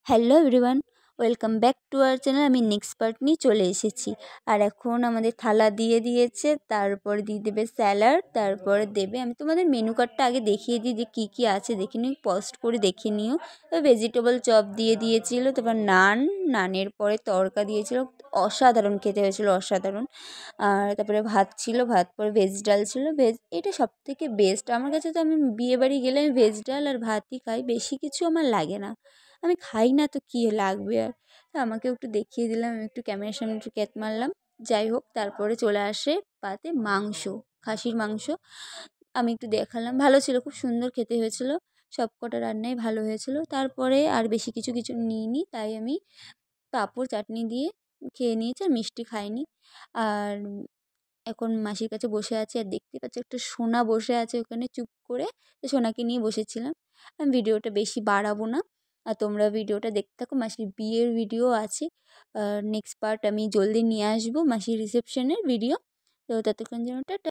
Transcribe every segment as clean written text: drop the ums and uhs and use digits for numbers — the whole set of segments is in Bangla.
Hello everyone, welcome back to our channel. আমি নেক্সট পার্ট নিয়ে চলে এসেছি। আর এখন আমাদের থালা দিয়ে দিয়েছে, তারপর দিয়ে দেবে স্যালাড, তারপরে দেবে, আমি তোমাদের মেনু কার্ডটা আগে দেখিয়ে দিই যে কী কী আছে, দেখে নিও, পস্ট করে দেখে নিও। ভেজিটেবল চপ দিয়ে দিয়েছিল, তারপর নানের পরে তড়কা দিয়েছিল, অসাধারণ খেতে হয়েছিল, অসাধারণ। আর তারপরে ভাত ছিল, ভাত পরে ভেজ ডাল ছিল। এটা সবথেকে বেস্ট আমার কাছে। তো আমি বিয়েবাড়ি গেলে আমি ভেজ ডাল আর ভাতই খাই, বেশি কিছু আমার লাগে না। আমি খাই না তো কী লাগবে আর। তো আমাকেও একটু দেখিয়ে দিলাম, আমি একটু ক্যামেরার সামনে একটু ক্যাত মারলাম। যাই হোক, তারপরে চলে আসে পাতে মাংস, খাসির মাংস। আমি একটু দেখালাম, ভালো ছিল, খুব সুন্দর খেতে হয়েছিল, সব কটা রান্নাই ভালো হয়েছিল। তারপরে আর বেশি কিছু নিইনি, তাই আমি পাঁপড় চাটনি দিয়ে খেয়ে নিয়েছি, আর মিষ্টি খাইনি। আর এখন মাসির কাছে বসে আছি, আর দেখতে পাচ্ছি একটা সোনা বসে আছে ওখানে চুপ করে, তো সোনাকে নিয়ে বসেছিলাম। আমি ভিডিওটা বেশি বাড়াবো না, আর তোমরা ভিডিওটা দেখতে থাকো। মাসির বিয়ের ভিডিও আছে, নেক্সট পার্ট আমি জলদি নিয়ে আসবো, মাসির রিসেপশনের ভিডিও। তো ততক্ষণ যেন টাটা।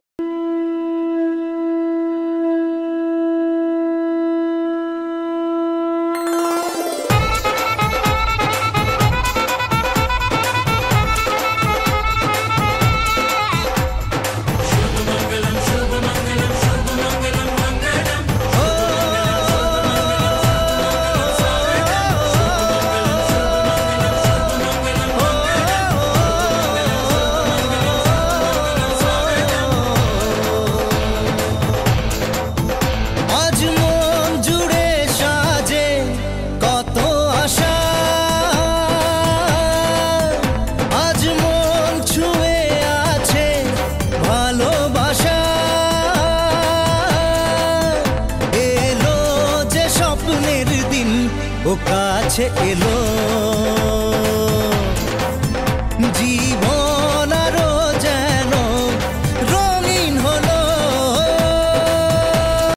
ও কাছে এলো।